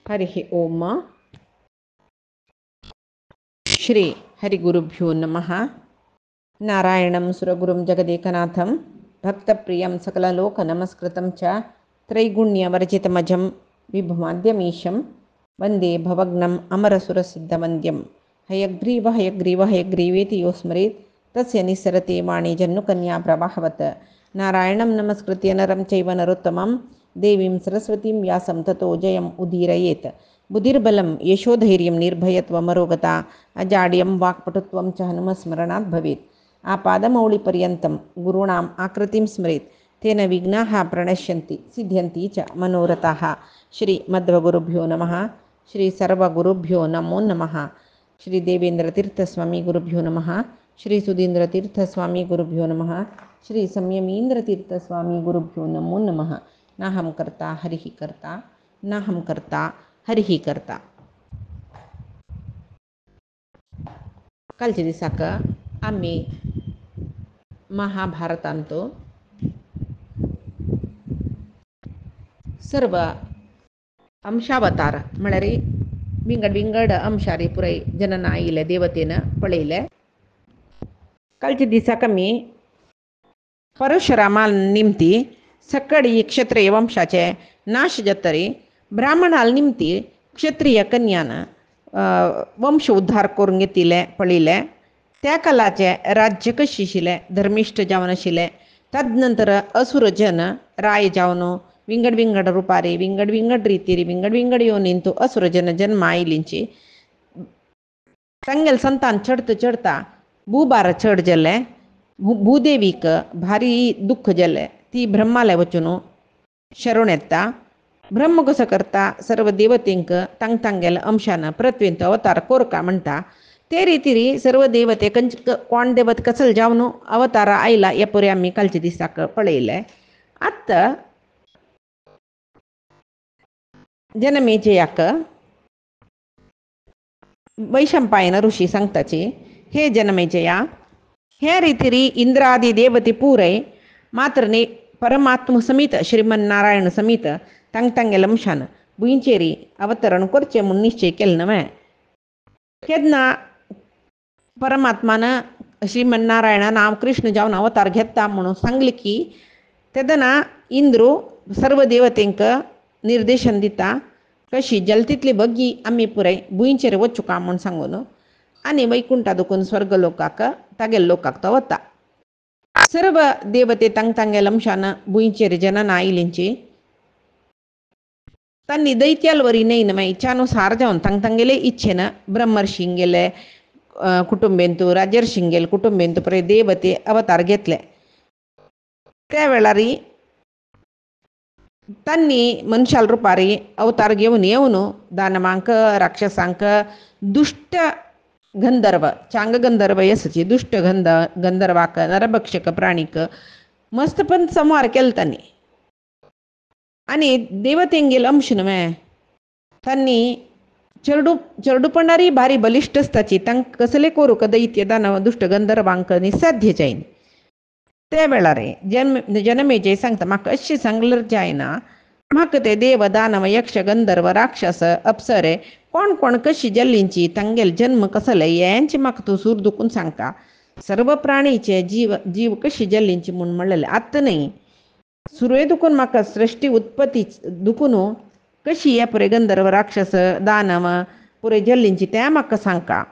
हरिः ओम श्री हरिगुरुभ्यो नमः। नारायणं सुरगुरुं जगदेकनाथं भक्तप्रियं सकललोकनमस्कृतं च त्रैगुण्यवर्जितमजं विभुमाद्यमीशं वन्दे भवग्नम् अमरसुरसिद्धवन्द्यं हयग्रीव हयग्रीव हयग्रीवेति यो स्मरेत् तस्य निस्सरते वाणी जन्नुकन्या प्रवाहवत्। नारायणं नमस्कृत्य नरं चैव नरोत्तमं देवीं सरस्वतीं व्यासं ततो जयम् उदीरयेत्। बुद्धिर्बलं यशोधैर्यं निर्भयत्वमरोगता अजाड्यं वाक्पटुत्वं च हनुमस्मरणात् भवेत्। आपादमौलिपर्यन्तं गुरूणाम् आकृतिं स्मरेत् तेन विघ्नाः प्रणश्यन्ति सिद्ध्यन्ति च मनोरथाः। श्रीमद्वगुरुभ्यो नमः। श्री सर्वगुरुभ्यो नमो नमः। श्री देवेन्द्रतीर्थस्वामी गुरुभ्यो नमः। श्री सुधीन्द्रतीर्थस्वामी गुरुभ्यो नमः। श्री संयमीन्द्रतीर्थस्वामी गुरुभ्यो नमो नमः। नाहं कर्ता हरिः कर्ता नाहं कर्ता हरिः कर्ता. कालच्या दिसाक आम्ही महाभारतांतो सर्व अंशावतार म्हळ्यार विंगड विंगड अंशारी पुराय जनन आयिल्ले देवतेनं पळयले. कालच्या दिसाक आमी परशुरामा निमती सकळी क्षत्रिय वंशाचे नाश जातरी ब्राह्मणाल निमती क्षत्रिय कन्यान वंश उद्धार करून घेतिले पळयले. त्या कालाचे राज्य कशें आशिल्लें, धर्मिश्ठ जावन आशिल्लें. तदनंतर असुर जन राय जावन विंगड विंगड रुपारी विंगड विंगड रितीरी विंगड विंगड योनींतू असुर जन जन्म आयलींची तांगेल संतान चढता चढता भूभार चड जालें. भूदेवीक भारी दुख्ख जालें. ती ब्रह्माले वचून शरण येता. ब्रह्म कसो करता, सर्व देवतेंक तांग तांगेल अंशान पृथ्वींत अवतार कोरका म्हणटा. ते रितीरी सर्व देवते कोण देवत कसल जावन अवतार आयला हे पळय आमी कालच्या दिसाक पळयले. आत्ता जनमेजयाक वैशंपायन ऋषी सांगताची, हे जनमेजया, हे रितीरी इंद्रादी देवते पुरय मात्र नी परमात्म समीत श्रीमन्नारायण समीत तांग तांगेल अंशान भुंयचेरी अवतरण करचें म्हूण निश्चय केलो न्हय. केन्ना परमात्मान श्रीमन्नारायणान हांव कृष्ण जावन अवतार घेता म्हणून सांगले की तेदना इंद्रू सर्व देवतेंक निर्देशन दिता कशी जलतीतली बग्गी आमी पुराय भुंयचेर वचूका म्हूण सांगून आनी वैकुंठा दुखून स्वर्ग लोकाक तागेल लोकाक तो वता. सर्व देवते तांग तांगेल अंशान भुंयचेर जनन आयलींची तांणी दैत्याल वरी न्हय न्हय इच्छानुसार जावन तांग तांगेले इच्छेन ब्रह्मर्षींगेले कुटुंबेंतू राजर्षींगेल कुटुंबेंतू पुराय देवते अवतार घेतले. त्या वेळारी तांणी मनशाल रुपारी अवतार घेवन येवन दानवांक राक्षसांक दुष्ट गंधर्व चांग गंधर्व येसची दुष्ट गंधर्वाक नरभक्षक प्राणीक मस्तपण संहार केलो तांणी. आनी देवतेंगेल अंश न्हय तांणी चेडूपणारी भारी बलिश्ठ आसताची तांक कसले करूंक दैत्य दानव दुष्ट गंधर्वांक निसाध्य जायन. त्या वेळार जनमेजय सांगता, म्हाका अशें सांगल्यार जायना. म्हाका ते देव दानव यक्ष गंधर्व राक्षस अप्सरे कोण कोण कशी जल्लींची तांगेल जन्म कसले यांचे म्हाका तूं सूर दुखून सांगता. सर्व प्राणीचे जीव कशी जल्लींची म्हूण म्हणलेले आत्ता न्हय. सुरवे दुखून म्हाका सृष्टी उत्पत्ती दुखून कशी हे पुरे गंधर्व राक्षस दानव पुरे जल्लींची तें म्हाका सांगता.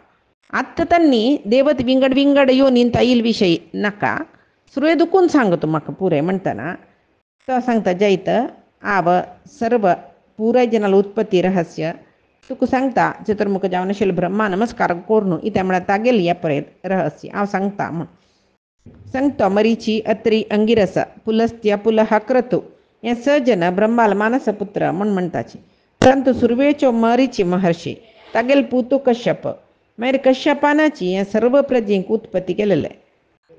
आत्ता तांणी देवत विंगड विंगड योनींत आयिल विशय नाका, सुरवे दुखून सांग तूं म्हाका पुरे म्हणटना तो सांगता, जैत हांव सर्व पुराय जनाल उत्पत्ती रहस्य तुका सांगता. चतुर्मुख जावन आशिल्लो ब्रह्मा नमस्कार करून इत्या म्हळ्यार तागेल हे पळय रहस्य हांव सांगता म्हूण सांगता. मरीची अत्री अंगिरस पुलस्त्य पुलह क्रतू हे सजन ब्रह्माल मानसपुत्र म्हूण म्हणटाची. परंतु सुरवेच्यो मरीची महर्षी तागेल पुतू कश्यप मागीर कश्यपानाची हे सर्व प्रजेंक उत्पत्ती केलेले.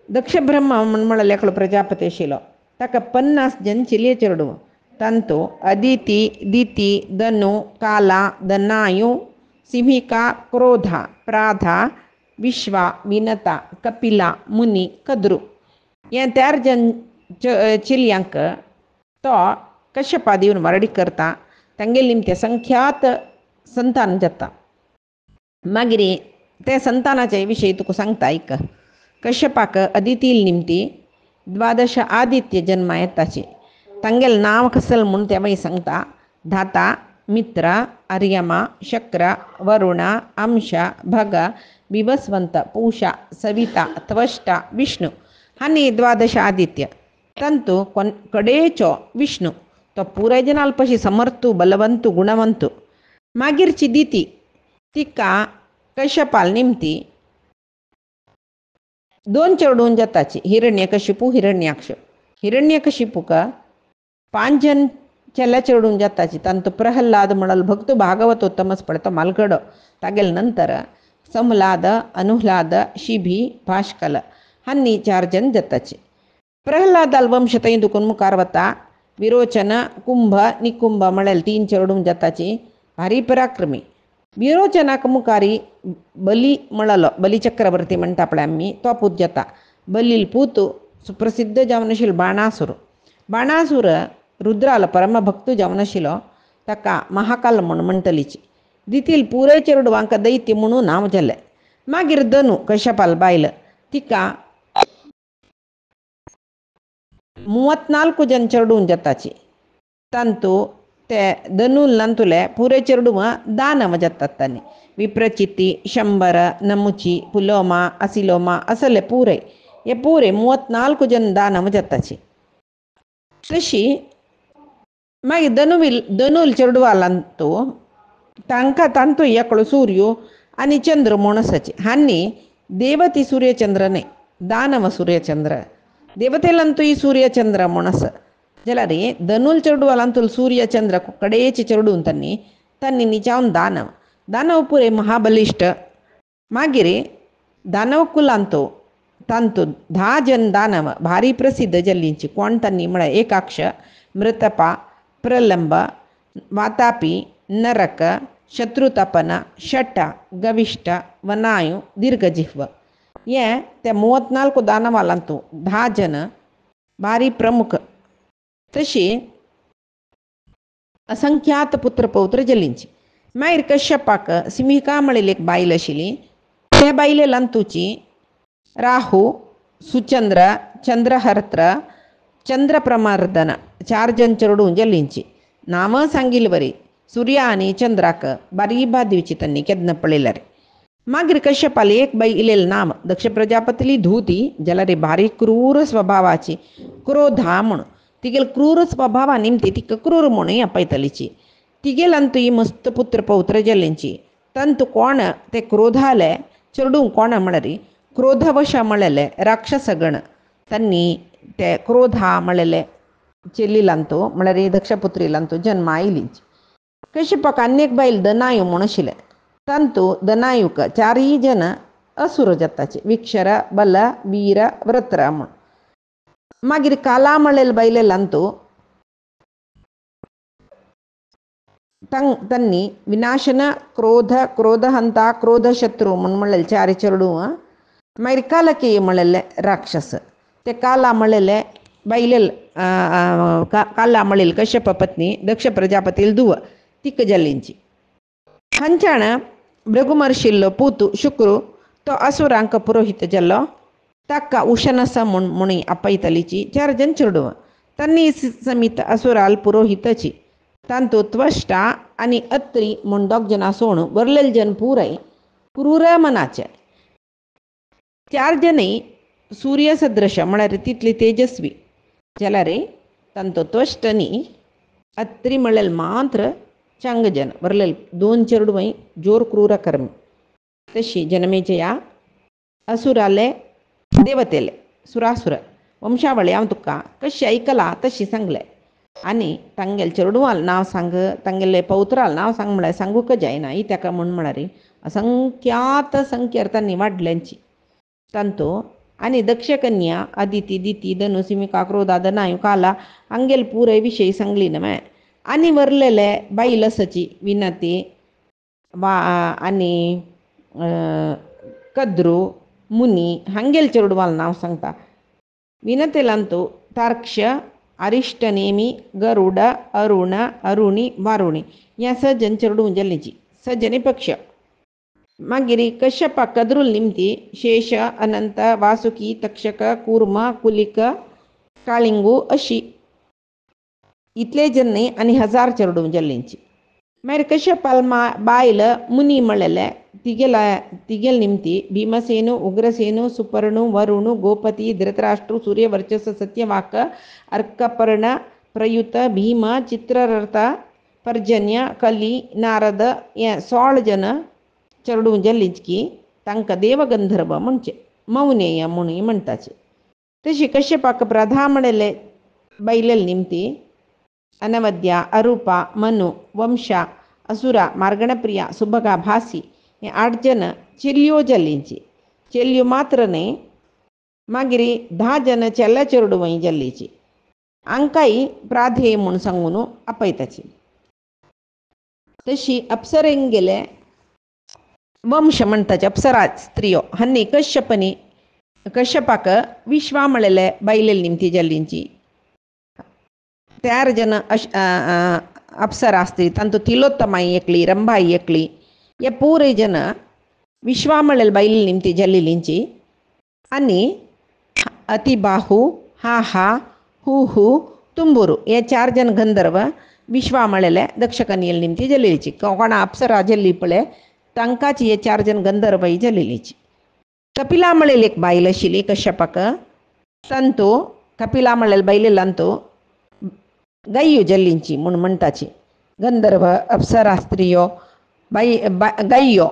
दक्ष ब्रह्मा म्हूण म्हणलेलो एकलो प्रजापती आशिल्लो. ताका 50 जन चिलये चेडू तांतो अदिती दिती दनु काला दनायु सिंहिका क्रोधा प्राधा विश्वा विनता कपिला मुनी कद्रू हे 13 जन चिलयांक तो कश्यपा दिवन वरडी करता. तांगेल निमते संख्यात संतान जाता. मागीर ते संतानाचे विशयी तुका सांगता ऐक. कश्यपाक अदितील निमती 12 आदित्य जन्मा येताचे. तांगेल नाव कसल म्हूण ते मागीर सांगता. धाता, मित्र, आर्यमा, शक्र, वरुण, अंश, भग, बिभस्वंत, पूषा, सविता, त्वष्टा, विष्णु हानी 12 आदित्य. ತಂತು ಕಡೇಚೋ ವಿಷ್ಣು तो पुराय जनाल पशी समर्थू बलवंतू गुणवंतू. मागीरची दिती तिका कश्यपाल निमती 2 चेडूं जाताची. हिरण्यकशिपू, हिरण्याक्ष. हिरण्यकशिपूक 5 जन चेला चेडूं जाताची. तंतु प्रहल्लाद म्हणल भक्त भागवतोत्तमस पडतो मालगडो. तागेल नंतर संहलाद, अनुह्लाद, शिभी, भाष्कल हानी 4 जन जाताची. प्रहल्लादाल वंश तैंदुकून मुखार वता. विरोचन, कुंभ, निकुंभ म्हणेल 3 चेडूं जाताची. भारी पराक्रमी. विरोचनाक मुखारी बली म्हणलो, बली चक्रवर्ती म्हणटा पळय आमी, तो पूत जाता. बलील पूत सुप्रसिद्ध जावन आशिल्लो बाणासूर. बाणासूर रुद्राल परमभक्त जावन आशिल्लो. ताका महाकाल म्हूण म्हणटलीची. दितील पुराय चेडवांक दैत्य म्हणून नांव जालें. मागीर धनु कश्यपाल बायल तिका 34 जन चेडूं जाताची. तंतु ते धनुल ನಂತುಲೆ ಪೂರೆ ಚೆರಡುವ ದಾನವ ಜತ್ತತ್ತಾನೆ. ವಿಪ್ರಚಿತ್ತಿ, ಶಂಬರ, ನಮುಚಿ, ಪುಲೋಮ, ಅಸಿಲೋಮ ಅಸಲೆ ಪೂರೆ हे पुरे 34 जन दानव जाताची. तशी मागीर धनुल चेडवालांतू तांकां तांतू एकलो सूर्य आनी चंद्र म्हूण आसाचे. हांनी देवती सूर्यचंद्र न्हय, दानव सूर्यचंद्र. देवतेलंतू ಈ ಸೂರ್ಯಚಂದ್ರ ಮೊಣಸ ಜಲರಿ ಧನುಲ್ ಚೆರಡುವಲಂತೂ ಸೂರ್ಯಚಂದ್ರ ಕಡೇಚಿ ಚೆರಡು ತನ್ನಿ ನಿಜಾವನ್ दानव पुरे महाबलिष्ठ. मागिरे दानव कुलांतो तांतू 10 जन दानव भारी प्रसिद्ध जल्लींची. कोण तन्नी म्हळ्यार एकाक्ष, मृतप, प्रलंब, वातापी, नरक, शत्रुतपन, शट, गविष्ठ, वनायु, दीर्घजिह्व हे ते 34 दानवालांतू 10 जन भारी प्रमुख. तशी असंख्यात पुत्र पौत्र जल्लींची. मागीर कश्यपाक सिमिका म्हणलेली एक बायल आशिल्ली. त्या बायलेलांतूची राहू, सुचंद्र, चंद्रहर्त्र, चंद्रप्रमर्दन 4 जन चेडूं जल्लींची. नांवां सांगिल्ली बरी. सूर्य आनी चंद्राक बारी दिवची तन्नी केदना पळयल्यार. मागीर कश्यपाल एक बायलेलें नांव दक्ष प्रजापतीली धूती. जाल्यार भारी क्रूर स्वभावाची, क्रोधा म्हूण. तिगेल क्रूर स्वभावा निमती तिका क्रूर म्हणून आपयतलीची. तिगेलांतू ही मस्त पुत्र पौत्र जल्लींची. तंतु कोण ते क्रोधाले चेडूं कोण म्हळ्यार क्रोधवश म्हणलेले राक्षसगण तन्नी ते क्रोधा म्हणलेले चेल्लीलांतू म्हळ्यार दक्षपुत्रीलांतू जन्म आयलींची. कश्यपाक आनी एक बायल दनायू म्हूण आशिल्लें. तंतु दनायूक 4 जन असुर जाताचे. विक्षर, बल, वीर, व्रत्र म्हूण. मागीर काला म्हणलेले बायलेलांतू तन्नी विनाशन, क्रोध, क्रोधहंत, क्रोधशत्रू म्हूण म्हणलेले 4 चेडूं. मागीर कालकेय म्हणलेले राक्षस. ते काला म्हणलेले बायलेल काला म्हणलेली कश्यप पत्नी दक्ष प्रजापतील धुव तिक जल्लींची. हांच्यान भृगुमर्शिल्लो पूत शुक्रू तो असुरांक पुरोहित जाल्लो. ताका उशनस म्हूण आपयतलीची 4 जन चेडूं. तन्नी समीत असुराल पुरोहितची. तांतू त्वष्टा आनी अत्री म्हूण 2 जन आसून वरलेल जन पुराय क्रूर मनाचे. 4 जनी सूर्य सदृश म्हळ्यार तितली तेजस्वी जाल्यार तांतू त्वष्टनी अत्री म्हणलेल मात्र चांग जन. वरलेल 2 चेडूं जोर क्रूर कर्मी. तशी जनमेजया असुराले देवतेले सुरासुर वंशावळी हांव तुका कशी आयकला तशी सांगलें. आनी तांगेल चेडवाल नांव सांग, तांगेले पौत्राल नांव सांग म्हळ्यार सांगूक जायना. ही ताका म्हूण म्हळ्यार असंख्यात संख्येर तांणी वाडल्यांची. तंतू आनी दक्षकन्या अदिती, दिती, धनु, सिमिका, क्रोधा, दनायू, काला हांगेल पुराय विशय सांगली न्हय. आनी वरलेले बायल आसाची विनती वा आनी कद्रू, मुनी हांगेल चेडवाल नांव सांगता. विनतेलांतू तार्क्ष, अरिष्टनेमी गरुड अरुण अरुणी वारुणी या सजन चरडून जल्लीची सजने पक्ष मागीर कश्यप कद्रुल निमती शेष अनंत वासुकी तक्षक कूर्म कुलिक काळिंगू अशी इतले जन्ने आनी 1000 चरडून जल्लींची मागीर कश्यपाल बायल मुनी मळले तिगेल निमती भीमसेनु उग्रसेनु सुपर्णु वरुणु गोपति धृतराष्ट्रु सूर्यवर्चस सत्यवाक अर्कपर्ण प्रयुत भीम चित्ररथ पर्जन्य कली नारद हे 16 जन चरडून जल्लींची तांकां देवगंधर्व म्हणचे मौनेय म्हणून म्हणटाचे. तशी कश्यपाक प्रधा म्हणले बैलेल निमती अनवद्या अरूपा मनु वंशा असुरा मार्गणप्रिया सुभगा भासी हे 8 जन चेल्यो जल्लींची चेल्यो मात्र न्ही मागीर 10 जन चेल्ला चेरडूवय जल्लीची हांकांय प्राधेय म्हूण सांगून आपयताची. तशी अप्सरेंगेले वंश म्हणटाचे अप्सरा स्त्रियो हन्नी कश्यपाक विश्वा म्हणले बैलेल निमती जल्लींची 13 जन अप्सरा असती तांतू तिलोत्तमाई एकली रंभाई एकली हे पूरे जन विश्वा म्हणलेल बैलेल निमती जल्लींची आनी अतिबाहु हा हू तुम्बुरू हे 4 जन गंधर्व विश्वा म्हणलेले दक्षकन्येल निमती जल्लीची कोणा अप्सरा जल्ली पळय तांकांच हे 4 जन गंधर्व जल्लीची. कपिला म्हणलेली एक बायल आशिल्ली कश्यपाक तांतू कपिला म्हणलेल बैलेल तांतू गय्यो जल्लींची म्हूण म्हणटाची गंधर्व अप्सरा स्त्रियो गय्यो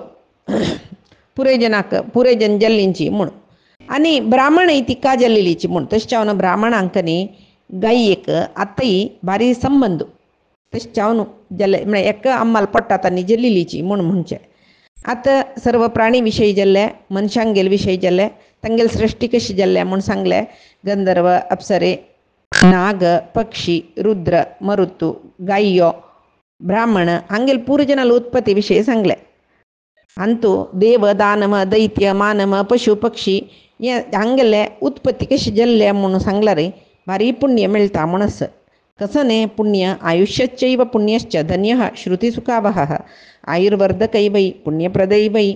पुरे जन जल्लींची म्हूण आनी ब्राह्मणय तिका जल्लेलीची म्हूण तशें ब्राह्मणांक न्ही गायेक आतांय भारी संबंद तशें जल्ले म्हळ्यार एका अम्माल पडटा तांणी जल्लेलीची म्हूण म्हणचें. आतां सर्व प्राणी विशयी जल्ले मनशांगेल विशयी जल्ले तांगेल सृश्टी कशी जल्ल्या म्हूण सांगले गंधर्व अप्सरे नाग पक्षी रुद्र मरुतू गाय्यो ब्राह्मण हांगेल पूर्वजनाल उत्पत्ती विशयी सांगले. अंतू देव दानव दैत्य मानव पशु पक्षी हे हांगेले उत्पत्ती कशी जल्ले म्हणून सांगला रे भारी पुण्य मेळटा म्हणस. कसं न्ही पुण्य आयुष्यच्चैव पुण्यश्च धन्यः श्रुतिसुखावहः आयुर्वर्धकैवै पुण्यप्रदैवै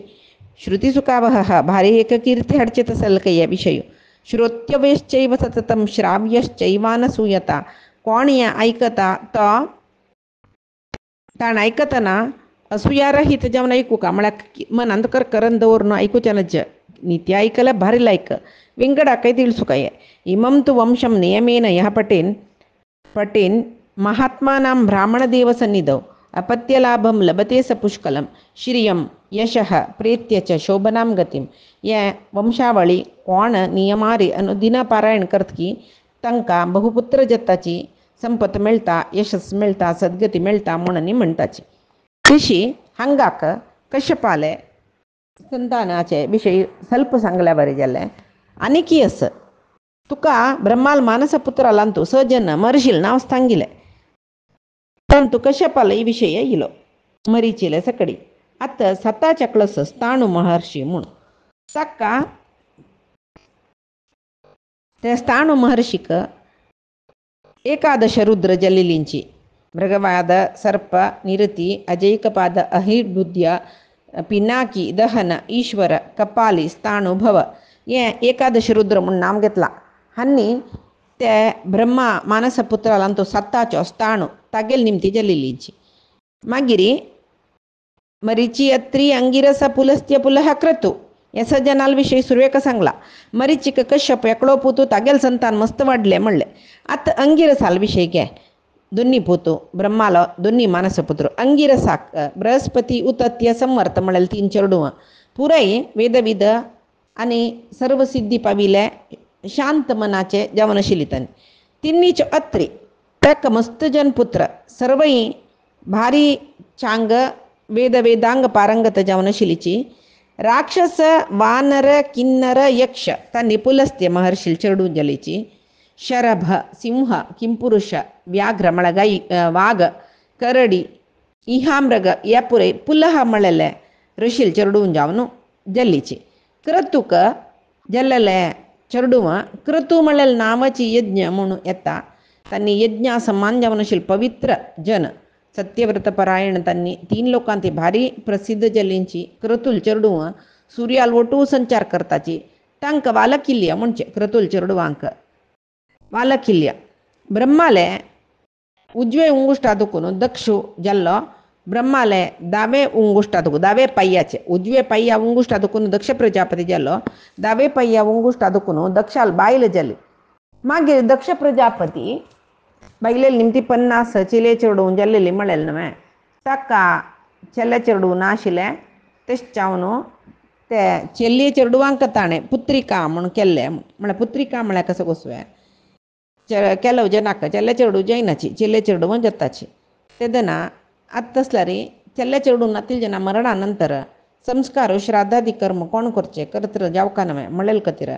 श्रुतिसुखावहः भारी एक कीर्ती हाडचे तसलकय विषय श्रोत्यवेश्चैव सततं श्राव्यश्चैवानसूयता कोण हे ऐकता तो ताण ऐकतना असूयारहित जावन ऐकू का म्हळ्यार मनांत करकरन दवरून ऐकूचें नज नित्य ऐकल्यार भारी लायक विंगडाकय तिळसुकाय इमं तु वंशं नियमेन यः पटेन महात्मानां ब्राह्मणदेवसन्निधौ अपत्यलाभं लभते स पुष्कलं श्रियं यशः प्रेत्य च शोभनां गतिं हे वंशावळी कोण नियमारी अनुदिन पारायण करतकी तांकां बहुपुत्र जत्ताची संपत मेळटा यशस् मेळटा सद्गती मेळटा म्हणून म्हणटाची. तशी हांगाक कश्यपाले संतानाचे विशयी ಸ್ವಲ್ಪ सांगल्या बरें जालें. आनीकय आस तुका ब्रह्माल मानसपुत्र आलांतू सजन मर्शील नांव सांगिलें परंतु कश्यपाल ही विशय येयलो मरीचिले सकडी आतां 7 कळस स्थाणू महर्षी म्हूण ताका ते स्थाणू महर्षीक 11 रुद्र जल्लेलींची मृगवाद सर्प निरती अजैकपाद अहिर्बुद्ध्य पिनाकी दहन ईश्वर कपाली स्थाणू भव हे 11 रुद्र म्हूण नांव घेतलां. हांनी ते ब्रह्मा मानसपुत्रालां तो 7 स्थाणू तागेल निमती जल्लेलींची. मागीर मरीची अत्री अंगिरस पुलस्त्य पुलह क्रतू हे सजनाल विशयी सुरवेक सांगला. मरीचिक कश्यप एकलो पुतू तागेल संतान मस्त वाडले म्हणले. आतां अंगिरसाल विशय घे दोन्ही पुतू ब्रह्मालो दोन्ही मानसपुत्र अंगिरसाक बृहस्पती उतत्य समर्थ म्हणलें 3 चेडूं पुराय वेदविद आनी सर्व सिद्धी पाविले शांत मनाचे जावन आशिल्ली तांणी. तिन्नीच अत्री ताका मस्त जन पुत्र सर्वय भारी चांग वेदांग पारंगत जावन आशिल्लीची राक्षस वानर किन्नर यक्ष तांणी पुलस्त्य महर्षील चेडूं जल्लीची. शरभ सिंह किंपुरुष व्याघ्र म्हळ्यार वाघ करडी इहामृग हे पुरे पुलह म्हणलेले ऋषील चेडूं जावन जल्लीची. क्रतूक जल्लेले चेडूं क्रतू म्हणलेले नांवाची यज्ञ म्हणून येता. त्यांनी यज्ञ समान जावनशील पवित्र जन सत्यव्रत परायण त्यांनी 3 लोकांती भारी प्रसिद्ध जलींची क्रतुल चरडू सूर्याल वटू संचार करताची तांक वालकिल्य म्हणजे क्रतुल चरडुवांक वालकिल्य ब्रह्माले उजवे उंगुष्टादुकून दक्षु जल्लो ब्रह्माले दावे उंगुष्टादुकू दावे पय्याचे उजवे पय्या उंगुष्टादुकून दक्ष प्रजापती जल्लो दावे पय्या उंगुष्टादुकून दक्षाल बायल जली मागे दक्ष प्रजापती बैले निमती 50 चिले चेडून जल्लेली मळेल नवे तक्का ಚೆಲ್ಲೆ ಚೆರಡು ನಾಶಿಲೆ ತೆಶ್ಚಾವನು ते ಚೆಲ್ಲಿಯ ಚೆರಡುವಾಂಕ ತಾಣೆ ಪುತ್ರಿಕಾ म्हण केल्ले म्हळ्यार पुत्रिका म्हळ्यार कसं गोसवे ಕೆಲವು ಜನಕ್ಕೆ ಚೆಲ್ಲೆ ಚೆರಡು ಜೈನची ಚೆಲ್ಲೆ ಚೆರಡು जत्ताची तेदना आत तसल्यारी ಚೆಲ್ಲೆ ಚೆರಡು नातील जना मरणानंतर संस्कार श्राद्धादी कर्म कोण करचे करतर जावका नवे मळेल कतीर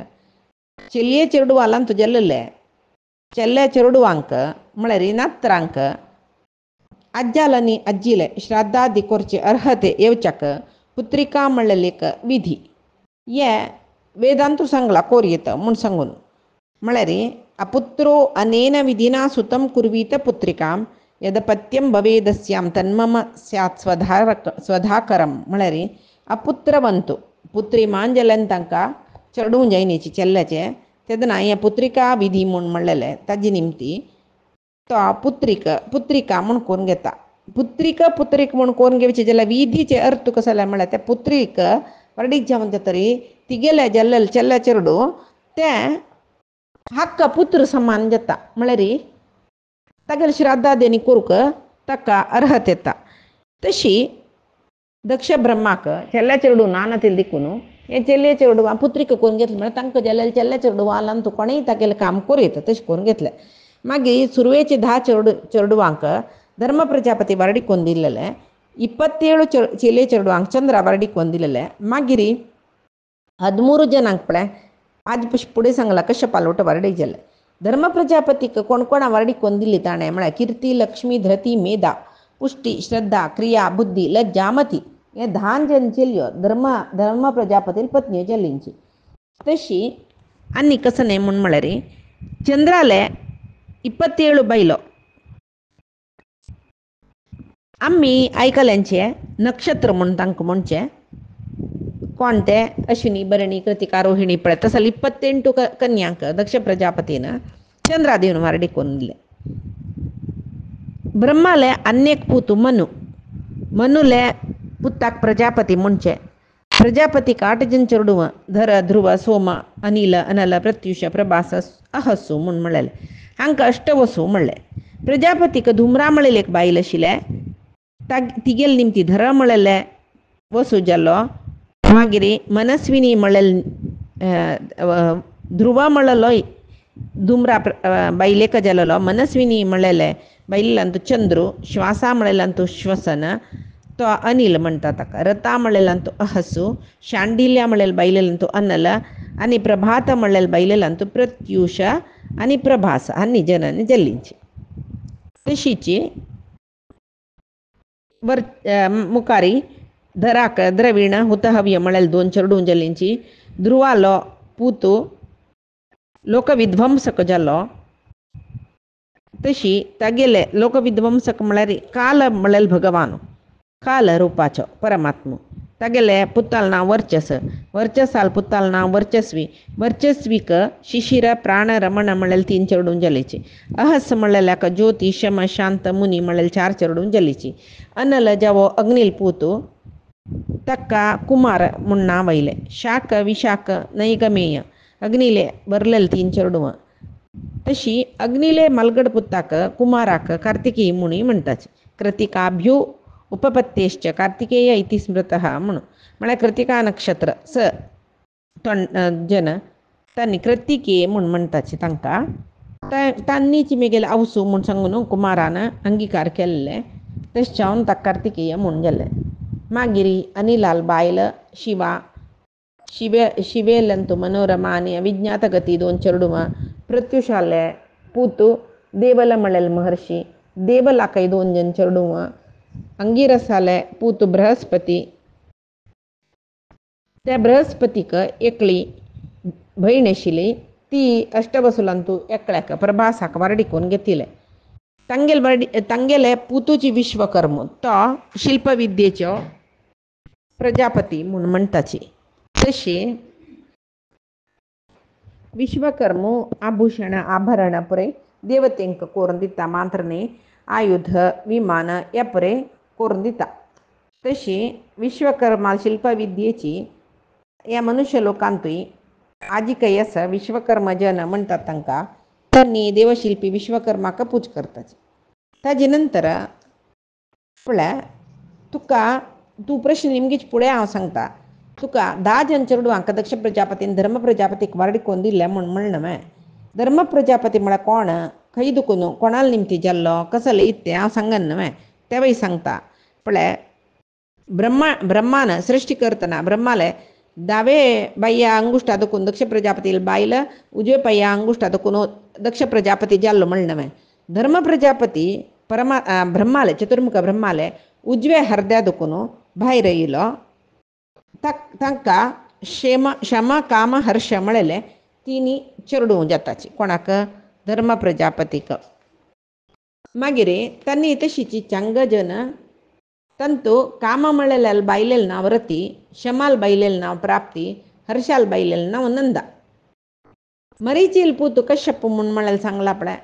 ಚೆಲ್ಲಿಯ ಚೆರಡು ಅಲ್ಲಂತೂ ಜಲ್ಲಲೆ ಚೆಲ್ಲೆ ಚೆರಡುವಾಂಕ म्हळ्यार नात्रांक अज्जालनी अज्जीले श्राद्धादी करचे अर्हते येवच्याक पुत्रिका म्हणलेलेक विधी ये वेदांतू सांगला कोरयेत म्हूण सांगून म्हळ्यार अपुत्रो अनेन विधिना सुतं कुर्वीत पुत्रिकां यदपत्यं भवेदस्यां तन्मम स्यात् स्वधाकरं म्हळ्यार अपुत्रवंतु पुत्री मांजलन तांकां चढून जायनीची चेल्ल्याचे तेदना हे पुत्रिका विधी म्हूण म्हणलेले ताजी निमती तो पुत्रिका म्हूण करून घेता पुत्रीक म्हूण करून घेवचे जाल्यार विधीचे अर्थ कसो जाल्यार म्हळ्यार त्या पुत्रीक वर्डीक जावन तरी तिगेले जल्लेले चेल्ले चेडू ते हक्क पुत्र समान जाता म्हळ्यार तागेले श्राद्धादेनी करूंक ताका अर्हत येता तशी दक्ष ब्रह्माक चेल्ले चेडू नानातील दिकून हे चेल्ले चेडू पुत्रीक करून घेतले म्हळ्यार तांकां जल्लेले चेल्ले चेडू आलां तूं कोणेय तागेलें काम करूं येता तशें करून घेतलें मागीर सुरवेचे 10 चेडुवांक धर्म प्रजापती वरडी कोन्न दिल्लेले 27 चेले चेडुवांक चंद्र वरडी कोन्न दिल्लेले मागीर 13 जनांक पळय आज फुडें सांगला कश्य पालोट वरडी जाले धर्म प्रजापतीक कोण कोणा वरडी कोन्न दिल्ली ताणें म्हळ्यार कीर्ती लक्ष्मी धृती मेधा पुष्टी श्रद्धा क्रिया बुद्धी लज्जा मती हे 10 जन चेल्यो धर्म प्रजापती पत्नी जल्लींची तशी आनी कसं न्ही म्हूण म्हळ्यार चंद्राले 27 बैलो आम्ही आयकल्यांचे नक्षत्र म्हूण तांकां म्हणचे कोण ते अश्विनी भरणी कृतिका रोहिणी पळय तसले 28 कन्यांक दक्ष प्रजापतीन चंद्रा दिवन वारडी करून दिले ब्रह्माले अन्यक पूत मनुले पुत्ताक प्रजापती म्हणचे प्रजापतीक 8 जन चेडू धर ध्रुव सोम अनिल अनल प्रत्युष प्रभास अहसू म्हूण म्हणलेले हांकां अष्टवसू म्हणले प्रजापतीक धुम्रा म्हणलेले एक बायल आशिल्ले तिगेल निमती धर म्हणलेले वसू जालो मागीर मनस्विनी म्हणलेले ध्रुव म्हणलेलो धुम्रा बायलेक जालोलो मनस्विनी म्हणलेले बायलेलांतू चंद्रू श्वासा म्हणलेलांतू श्वसन तो अनिल म्हणटा ताका रता म्हणलेलांतू अहसू शांडिल्य म्हणलेले बायलेलांतू अनल आनी प्रभात म्हणलेले बायलेलांतू प्रत्युष आनी प्रभास हांनी जनांनी जल्लींची तशीची मुखारी धराक द्रवीण हुतहव्य म्हणलेले 2 चेडू जल्लींची ध्रुवालो पूतू लोकविध्वंसक जालो तशी तागेले लोकविध्वंसक म्हळ्यार काल म्हणलेले भगवान काल रुपाचो परमात्मो तागेले पुताल नांव वर्चसाल पुताल नांव वर्चस्वीक शिशिर प्राण रमण म्हणलेले 3 चेडू जलीची अहस म्हणलेल्याक ज्योती शम शांत मुनी म्हणलेले 4 चेडू जलीची अनल जावो अग्निल पूतू तक्का कुमार म्हूण नांव आयलें शाक विशाख नैगमेय अग्निले बरलेले 3 चेडू तशी अग्निले मलगड पुत्ताक कुमाराक कार्तिकेय मुनी म्हणटाची कृतिकाभ्यू उपपत्तेश्च कार्तिकेय इति स्मृतः म्हणून म्हळ्यार कृतिका नक्षत्र जन तांणी कृतिके म्हूण म्हणटाचे तांकां तांनीच मेगेले आवसू म्हूण सांगून कुमारान अंगिकार केल्ले तशें जावन ताका कार्तिकेय म्हूण गेले मागीर अनिलाल बायल शिवेलंतू मनोरमा आनी अविज्ञात गती 2 चेडू प्रत्युशाले पूतू देवल म्हणलेले महर्षी देवलाकय 2 जन चेडू अंगिरसाले पूत बृहस्पती त्या बृहस्पतीक एकली भयण आशिल्ली ती अष्टवसुलंतू एकल्याक प्रभासाक वारडिकून घेतिले तांगेले पुतूची विश्वकर्म तो शिल्पविद्येचो प्रजापती म्हूण म्हणटाची. तशी विश्वकर्मू आभूषण आभरण पुरे देवतेंक करून दिता. मात्र न्ही आयुध विमान या पुरे करून दिता. तशी विश्वकर्मा शिल्पविद्येची या मनुष्य लोकांतूय आजिकय आसा. विश्वकर्मा जन म्हणटात तांकां त्यांनी देवशिल्पी विश्वकर्माक पूज करताचे. ताजे नंतर म्हळ्यार तूं प्रश्न निमगेच फुडें हांव सांगता. तुका 10 जन चेडवांक दक्ष प्रजापतीन धर्म प्रजापतीक वारडिकोन दिले म्हूण म्हणलें मॅ. धर्म प्रजापती म्हळ्यार कोण, खंय दुखून, कोणाल निमती जाल्लो, कसले इत्तें हांव सांगन न्हय. तेवय सांगता. म्हळ्यार ब्रह्मान सृश्टी करतना ब्रह्माले दावे बाय्या अंगुष्टा दुखून दक्ष प्रजापती बायल उजवे पाय्या अंगुष्टा दुखून दक्ष प्रजापती जाल्लो म्हणलें मॅ. धर्म प्रजापती ब्रह्माले चतुर्मुख ब्रह्माले उजवे हरद्या दुखून भायर येयलो. तांकां शम काम हर्ष म्हळेले तिनी चेडूं जाताची. कोणाक, धर्म प्रजापतीक. मागीर तांणी तशीची चांग जन तंतू काम म्हळेलेल बायलेल नांव रती, शमाल बायलेल नांव प्राप्ती, हर्षाल बायलेल नांव नंदा. मरीचील पूत कश्यप म्हूण म्हळेल सांगला पळय.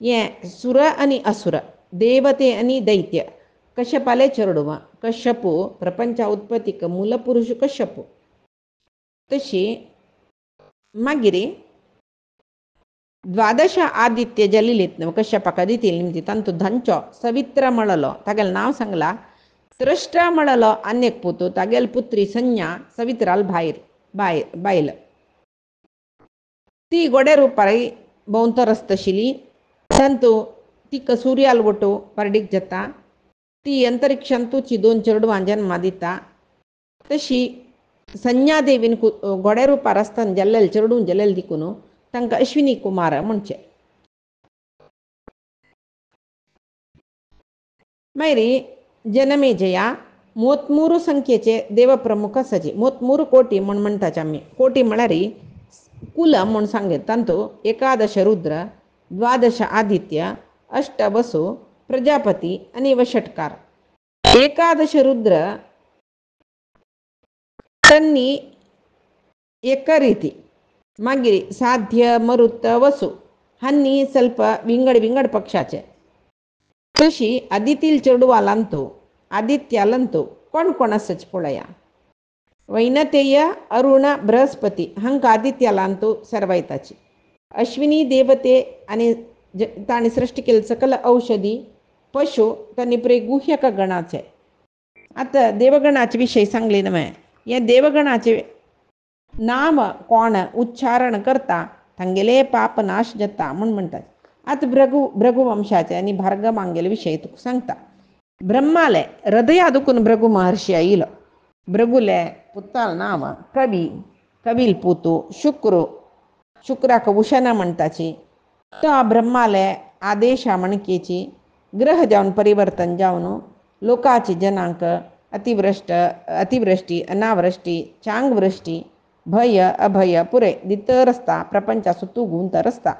हें सुर आनी असुर, देवते आनी दैत्य कश्यपाले चेडूं. कश्यपू प्रपंचा उत्पत्तीक मूल पुरुष कश्यपू. तशी मागीर 12 आदित्य जलिलीत कश्यपाक दितील निमती. तांतू धंचो सवित्र म्हळलो तागेलें नांव सांगला. त्रष्टा म्हळलो आन्यक पुतू. तागेल पुत्री संज्ञा सवित्राल बायल. ती गोडे रुपार भोंवतर आसतशिली. तांतू तिका सूर्याल वटू वारडीक जाता. ती अंतरिक्षांतूची 2 चेडवां जन्मा दिता. तशी संज्ञा देवीन गोडे रुपार आसतना जाल्लेल चेडूं जाल्लेल देखून तांकां अश्विनी कुमार म्हणचे. मागीर जनमेजया 33 संख्येचे देवप्रमुख आसाचे. 33 कोटी म्हूण म्हणटाचे आमी. कोटी म्हळ्यार कुल म्हूण सांगत. तांतू 11 रुद्र, 12 आदित्य, 8 वसु, प्रजापती आनी वषटकार. 11 रुद्र त्यांनी एक ರೀತಿ. मागीर साध्य, मरुत, वसु हांनी ಸ್ವಲ್ಪ विंगड पक्षाचे. तशी आदितील चेडवालांतू आदित्यालंतू कोण आसाच पळया. वैनतेय, अरुण, बृहस्पती हांकां आदित्यालांतू सर्वयताची. अश्विनी देवते आनी तांणी सृश्टी केले सकल औषधी पशु तांणी पुरे गुह्यक गणाचे. आतां देवगणाचे विशय सांगले न्हय. हे देवगणाचे नाम कोण उच्चारण करता तांगेले पाप नाश जाता म्हूण म्हणटात. आतां भृगु वंशाचे आनी भार्गवांगेले विशय तुका सांगता. ब्रह्माले हृदया दुखून भृगु महर्षी आयलो. भृगुले पुताल नांव कवील पुतू शुक्राक उशना म्हणटाची. तो ब्रह्माले आदेशा म्हणकेची ग्रह जावन परिवर्तन जावन लोकाची जनांक अतिवृष्टी अनावृष्टी चांगवृष्टी भय अभय पुरे दितर आसता. प्रपंचा सुतूगून तर आसता.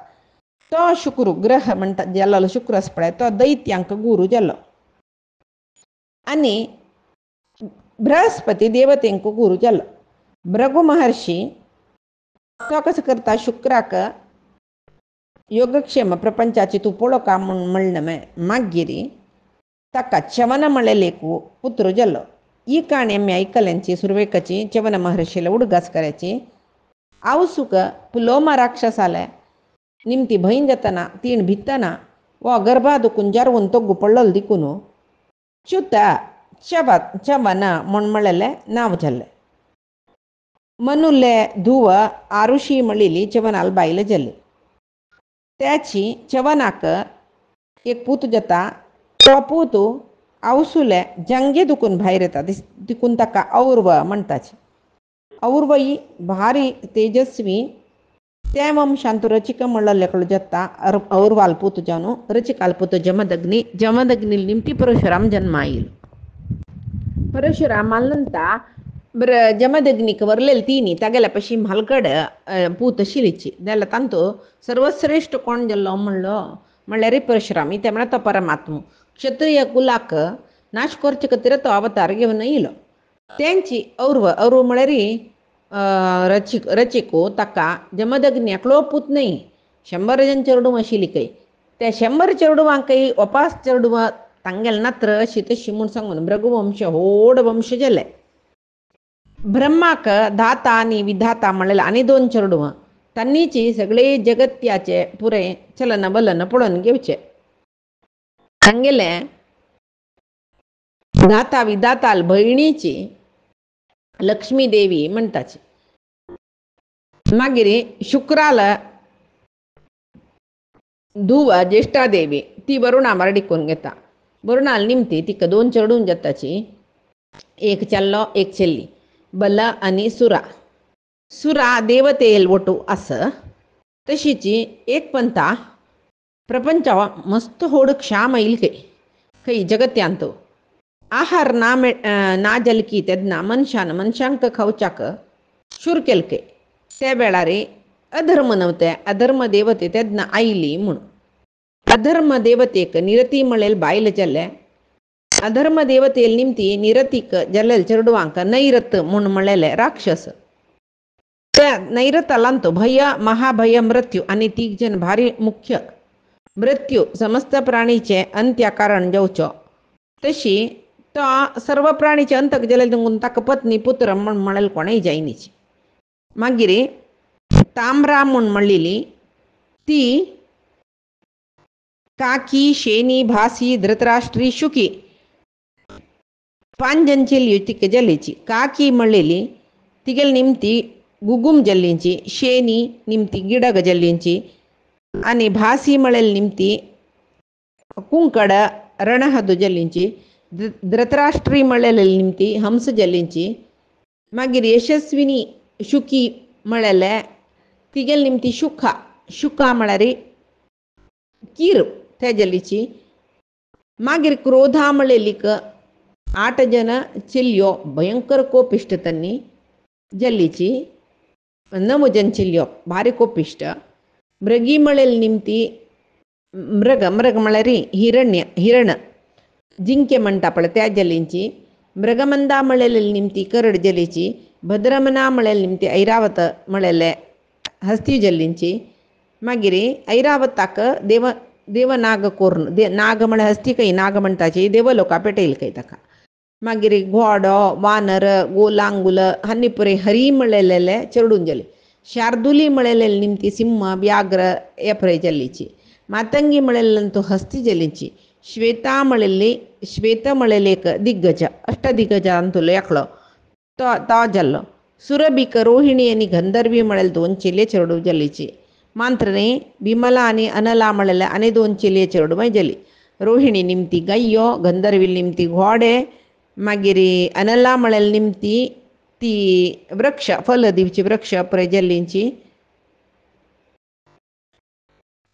तो शुक्र ग्रह म्हणटा जाल्लो शुक्र आसा पळय तो दैत्यांक गुरू जाल्लो. आनी बृहस्पती देवतेंक गुरू जाल्लो. भृगु महर्षी तो कसो करता शुक्राक योगक्षेम प्रपंचाची तूं पळो का म्हूण म्हणलें. मागीर ताका च्यवन म्हळेलेकू पुत्र जाल्लो. ही काणी आमी आयकल्यांची सुरवेकाची च्यवन महर्षीला उडगासकऱ्याची. आवसूक पुलोमा राक्षसाले निमती भयण जातना तीण भित्तना वो गर्भा दुखून जारवून तोग्गू पडलो देखून च्यवन म्हूण म्हळेलें नांव जाल्लें. मनुले धुव आरुशी म्हणलेली च्यवनाल बायल जाली. त्याची च्यवनाक एक पूत जाता. तो पूत आवसूले जंगे दुखून भायर येता देखून ताका और्व म्हणटाचे. और्व ही भारी तेजस्वी त्या वंशांतू रचिक म्हणलेलो जाता. और्वाल पूत जावन रचिकाल पूत जमदग्नी निमती परशुराम जन्मा येयलो. परशुरामाल नंतर जमदग्नीक वरलेली तिनी तागेल्या पशी म्हालकड पूत शिलीची जाल्यार तांतो सर्वश्रेष्ठ कोण जाल्लो म्हणल्यार परशुराम ते म्हळ्यार तो परमात्मो क्षत्रिय कुलाक नाश करचे खातीर तो अवतार घेवन येयलो. तेंची औरव म्हळ्यार रचिको ताका जमदग्नी एकलो पूत न्ही 100 जन चेडूं आशिल्ली कय त्या 100 चेडवांकय वपास चेडवां तांगेले नात्र अशी तशी म्हूण सांगून भृगुवंश व्हड वंश जाले. ब्रह्माक दाता आनी विधाता म्हणलेले आनी 2 चेडवां तांनीची सगळे जगत्याचे पुरे चलन बलन पळोवन घेवचे. तांगेले दाता विधाता भयणीची लक्ष्मी देवी म्हणटाची. मागीर शुक्राल धुव ज्येष्ठा देवी ती वरुणा मरडिकून घेता. वरुणाल निमती तिका 2 चेडूं जाताची एक चेल्लो एक चेल्ली बल आनी सुरा देवतेल वटू आस तशीची एक पंता प्रपंच मस्त होड क्षाम येईल खंय जगत्यांतो आहार ना जलकी तेदना मनशांक खावच्याक शूर केलके ते वेळार अधर्म नव्हते अधर्म देवते तेदना आयली म्हूण अधर्म देवतेक निरती म्हणलेल बायल जाले. अधर्म देवतेल निमती निरतीक जल्लेल चेडवांक नैरत म्हूण म्हणलेले राक्षस. त्या नैरतालांतो भय महाभय मृत्यू आनी 3 जन भारी मुख्य मृत्यू समस्त प्राणीचे अंत्य कारण जावचो तशी तो सर्व प्राणीचे अंतक जल्ले देखून ताका पत्नी पुत्र म्हूण म्हणलेल कोणेय जायनीची. मागीर ताम्रा म्हूण म्हणलेली ती काकी शेनी भासी धृतराष्ट्री शुकी 5 जन चेल्यो तिका जल्लीची. काकी म्हणलेली तिगेल निमती गुगुम जल्लींची शेनी निमती गिडग जल्लींची आनी भासी म्हणलेली निमती कुंकड रणहदु जल्लींची. धृतराष्ट्री म्हणलेली निमती हंस जल्लींची. मागीर यशस्विनी शुकी म्हणलेले तिगेल निमती शुका म्हळ्यार कीर ते जल्लीची. मागीर क्रोधा म्हणलेलीक 8 जन चेल्यो भयंकर कोपिश्ट तन्नी जल्लीची 9 जन चेल्यो भारी कोपिश्ट. मृगी म्हणलेली निमती मृग म्हळ्यार हिरण जिंके म्हणटा पळय त्या जल्लींची. मृगमंदा म्हणलेली निमती करड जल्लीची. भद्रमना म्हणलेली निमती ऐरावत म्हणलेले हस्ती जल्लींची. मागीर ऐरावताक देवनाग कोरून नाग म्हळ्यार हस्ती कय नाग म्हणटाची देवलोका पेटयली कय ताका. मागीर घोडो वानर गोलांगुल हांनी पुरे हरी म्हणलेले चेडूं जल्ली. शार्दुली म्हणलेली निमती सिंह व्याघ्र हे पुरे जल्लीची. मातंगी म्हणलेली हस्ती जल्लीची. श्वेता म्हणलेली एक दिग्गज अष्टदिग्गजांतलो एकलो तो जल्लो. सुरभिक रोहिणी आनी गंधर्वी म्हणलेली 2 चेले चेडूं जल्लीची. मांत्रणी विमला आनी अनला म्हणलेले आनी 2 चेले चेडूं जल्ली. रोहिणी निमती गय्यो गंधर्वी निमती घोडे. मागीर अनला म्हणलेली निमती ती वृक्ष फल दिवची वृक्ष पुरे जल्लींची.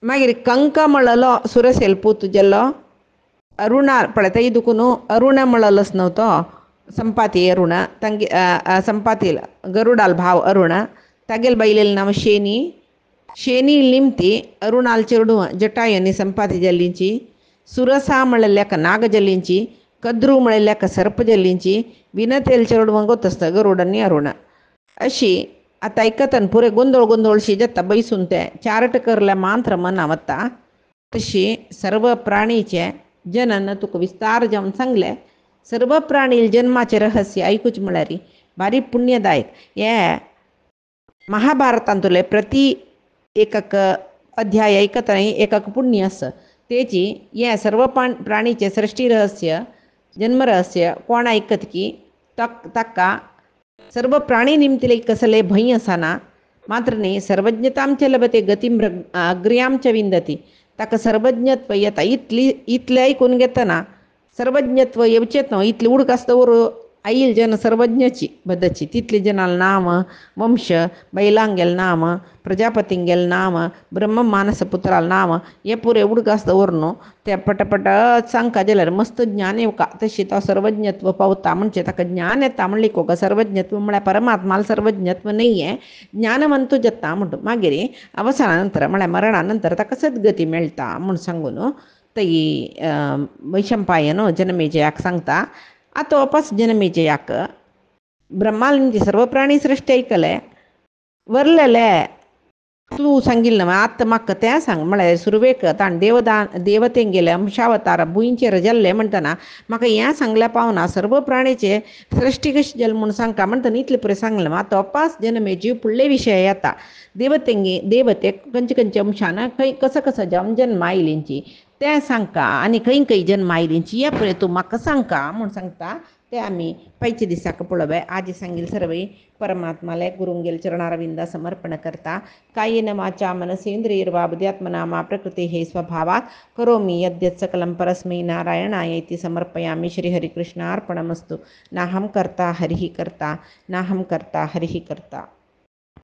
मागीर कंक म्हणलो सुरसेल पूत जल्लो. अरुणा पळय ते दुखून अरुण म्हणलोच न्हू तो संपाती अरुण तांगे संपाती गरुडाल भाव अरुण तागेल बायलेल नांव शेनी निमती अरुणाल चेडूं जटायु आनी संपाती जल्लींची. सुरसा म्हणलेल्याक नाग जल्लींची. कद्रू म्हणलेल्याक सर्प जल्लींची. विनतेल चेडूं गोतस्त गरुड आनी अरुण. अशी आतां आयकतन पुरे गोंदळशी जाता बैसून ते चारट करले मांत्र मना वता. तशी सर्व प्राणीचे जनन तुका विस्तार जावन सांगले. सर्व प्राणी जन्माचे रहस्य आयकूच म्हळ्यार भारी पुण्यदायक. हे महाभारतांतले प्रति एकक अध्याय आयकतना एकक पुण्य आसा. तेची हे सर्व प्राणीचे सृष्टी रहस्य जन्म रहस्य कोण आयकत की ताका सर्व प्राणी निमतिले कसले भंय आसना. मात्र न्ही सर्वज्ञतां च लभते गतिं अग्र्यां च विंदती. ताका सर्वज्ञत्व येता इतलें आयकून घेतना सर्वज्ञत्व येवचेत न्हू इतलें उडक आसता आईल जन सर्वज्ञची बदची तिथले जनाल नाम वंश बैलांगेल नाम प्रजापतींगेल नाम ब्रह्म मानस पुत्राल नाम हे पुरे उडगास्त वरणो त्या पटपट सांगका जाल्यार मस्त ज्ञान येवका तशी तो सर्वज्ञत्व पावता म्हणजे ताका ज्ञान येता म्हणली का सर्वज्ञत्व म्हळ्यार परमात्माला सर्वज्ञत्व नाही आहे ज्ञानवंतू जाता म्हणटा मागीर अवसानानंतर म्हळ्यार मरणानंतर ताका सद्गती मेळटा म्हूण सांगून तई वैशंपायन जनमेजयाक सांगता आता वापस जनमेजयाक ब्रह्मांची सर्व प्राणी सृश्टी ऐकले वरलेले तू सांगिल्लें आतां म्हाका तें सांग म्हळ्यार सुरवेक ताण देवतेन गेले अंशावतार भुंयचेर जाल्ले म्हणटना म्हाका हें सांगल्यार पावना सर्व प्राणीचे सृश्टी कशी जाली म्हूण सांगता म्हणटना इतले परे सांगलें आतां अपास जनमेजी फुडले विशय येता देवतेक खंयचे खंयचे अंशान खंय कसो जन्म आयलींची तें सांगता आनी खंय जन्म आयलींची हे पळय तूं म्हाका सांगता म्हूण सांगता ते आमी पैचे दिसाक पळोवया आज सांगील सर्वे परमात्माले गुरुंगेल चरणारविंदा समर्पण करता कायेन वाचा मनसेंद्रियर्वा बुद्ध्यात्मना मा प्रकृतेः स्वभावात् करोमि यद्यत् सकलं परस्मै नारायणाय इति समर्पयामि श्रीहरिकृष्णार्पणमस्तु नाहं कर्ता हरिः कर्ता नाहं कर्ता हरिः कर्ता।